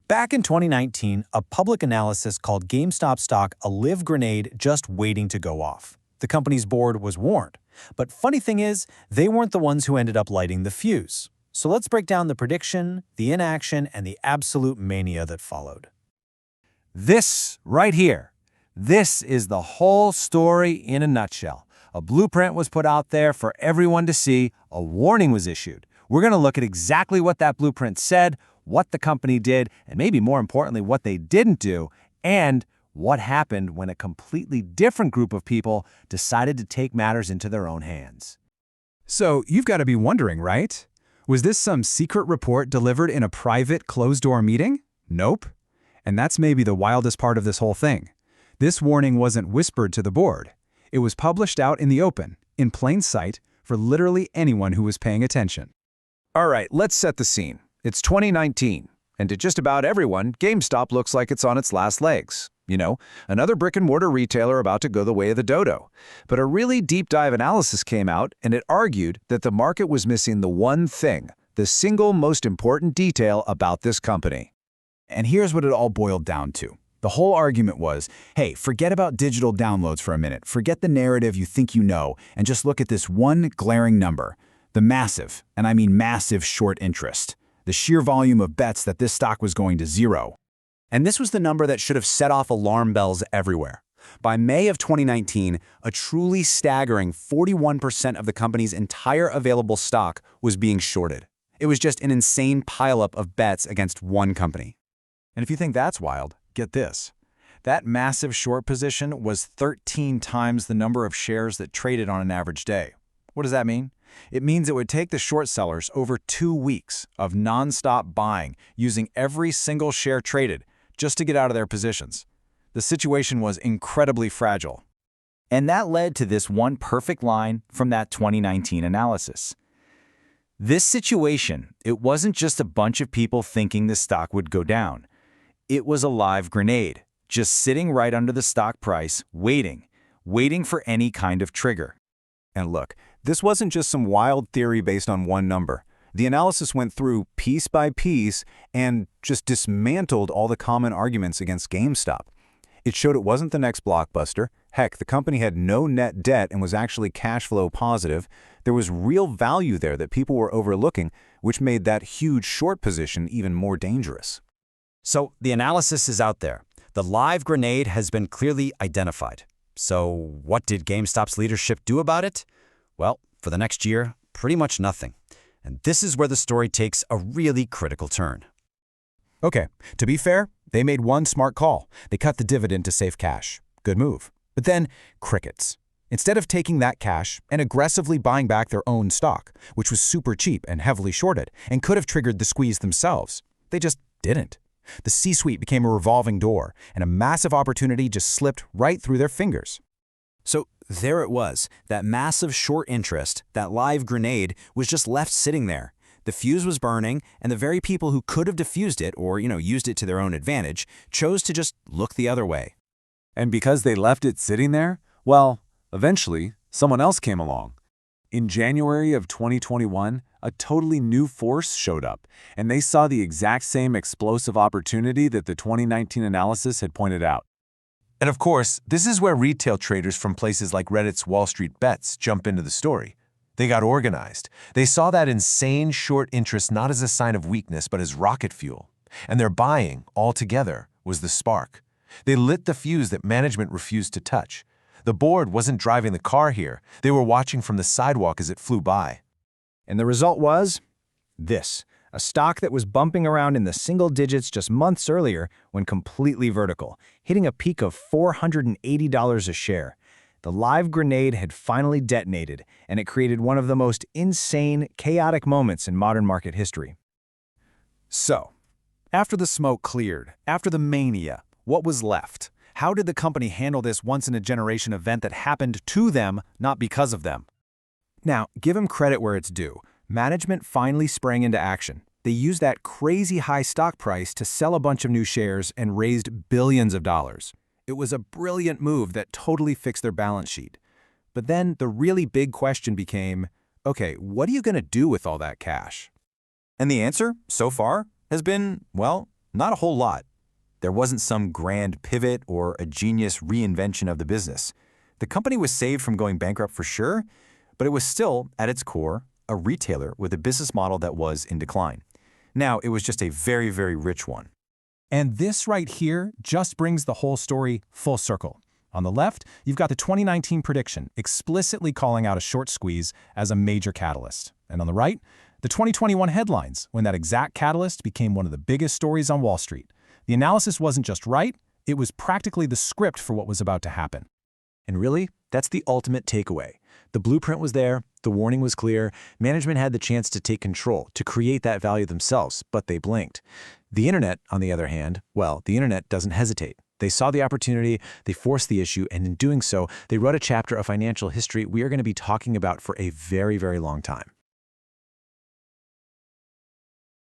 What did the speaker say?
Back in 2019, a public analysis called GameStop stock a live grenade just waiting to go off. The company's board was warned. But funny thing is, they weren't the ones who ended up lighting the fuse. So let's break down the prediction, the inaction, and the absolute mania that followed. This right here, this is the whole story in a nutshell. A blueprint was put out there for everyone to see, a warning was issued. We're going to look at exactly what that blueprint said, what the company did, and maybe more importantly, what they didn't do, and what happened when a completely different group of people decided to take matters into their own hands. So you've got to be wondering, right? Was this some secret report delivered in a private, closed-door meeting? Nope. And that's maybe the wildest part of this whole thing. This warning wasn't whispered to the board. It was published out in the open, in plain sight, for literally anyone who was paying attention. All right, let's set the scene. It's 2019, and to just about everyone, GameStop looks like it's on its last legs. You know, another brick-and-mortar retailer about to go the way of the dodo. But a really deep-dive analysis came out, and it argued that the market was missing the one thing, the single most important detail about this company. And here's what it all boiled down to. The whole argument was, hey, forget about digital downloads for a minute, forget the narrative you think you know, and just look at this one glaring number, the massive, and I mean massive short interest, the sheer volume of bets that this stock was going to zero. And this was the number that should have set off alarm bells everywhere. By May of 2019, a truly staggering 41% of the company's entire available stock was being shorted. It was just an insane pileup of bets against one company. And if you think that's wild, get this. That massive short position was 13 times the number of shares that traded on an average day. What does that mean? It means it would take the short sellers over 2 weeks of nonstop buying, using every single share traded, just to get out of their positions. The situation was incredibly fragile. And that led to this one perfect line from that 2019 analysis. This situation, it wasn't just a bunch of people thinking the stock would go down. It was a live grenade, just sitting right under the stock price, waiting for any kind of trigger. And look, this wasn't just some wild theory based on one number. The analysis went through piece by piece and just dismantled all the common arguments against GameStop. It showed it wasn't the next blockbuster. Heck, the company had no net debt and was actually cash flow positive. There was real value there that people were overlooking, which made that huge short position even more dangerous. So the analysis is out there. The live grenade has been clearly identified. So what did GameStop's leadership do about it? Well, for the next year, pretty much nothing. And this is where the story takes a really critical turn. Okay, to be fair, they made one smart call. They cut the dividend to save cash. Good move. But then, crickets. Instead of taking that cash and aggressively buying back their own stock, which was super cheap and heavily shorted and could have triggered the squeeze themselves, they just didn't. The C-suite became a revolving door, and a massive opportunity just slipped right through their fingers. So there it was, that massive short interest, that live grenade, was just left sitting there. The fuse was burning, and the very people who could have diffused it or, used it to their own advantage, chose to just look the other way. And because they left it sitting there, well, eventually, someone else came along. In January of 2021, a totally new force showed up, and they saw the exact same explosive opportunity that the 2019 analysis had pointed out. And of course, this is where retail traders from places like Reddit's Wall Street Bets jump into the story. They got organized. They saw that insane short interest not as a sign of weakness, but as rocket fuel. And their buying, altogether, was the spark. They lit the fuse that management refused to touch. The board wasn't driving the car here. They were watching from the sidewalk as it flew by. And the result was this, a stock that was bumping around in the single digits just months earlier went completely vertical, hitting a peak of $480 a share. The live grenade had finally detonated, and it created one of the most insane, chaotic moments in modern market history. So, after the smoke cleared, after the mania, what was left? How did the company handle this once-in-a-generation event that happened to them, not because of them? Now, give them credit where it's due. Management finally sprang into action. They used that crazy high stock price to sell a bunch of new shares and raised billions of dollars. It was a brilliant move that totally fixed their balance sheet. But then the really big question became, okay, what are you going to do with all that cash? And the answer, so far, has been, well, Not a whole lot. There wasn't some grand pivot or a genius reinvention of the business. The company was saved from going bankrupt for sure, but it was still, at its core, a retailer with a business model that was in decline. Now, it was just a very, very rich one. And this right here just brings the whole story full circle. On the left, you've got the 2019 prediction, explicitly calling out a short squeeze as a major catalyst. And on the right, the 2021 headlines, when that exact catalyst became one of the biggest stories on Wall Street. The analysis wasn't just right, it was practically the script for what was about to happen. And really, that's the ultimate takeaway. The blueprint was there, the warning was clear, management had the chance to take control, to create that value themselves, but they blinked. The internet, on the other hand, well, the internet doesn't hesitate. They saw the opportunity, they forced the issue, and in doing so, they wrote a chapter of financial history we are going to be talking about for a very, very long time.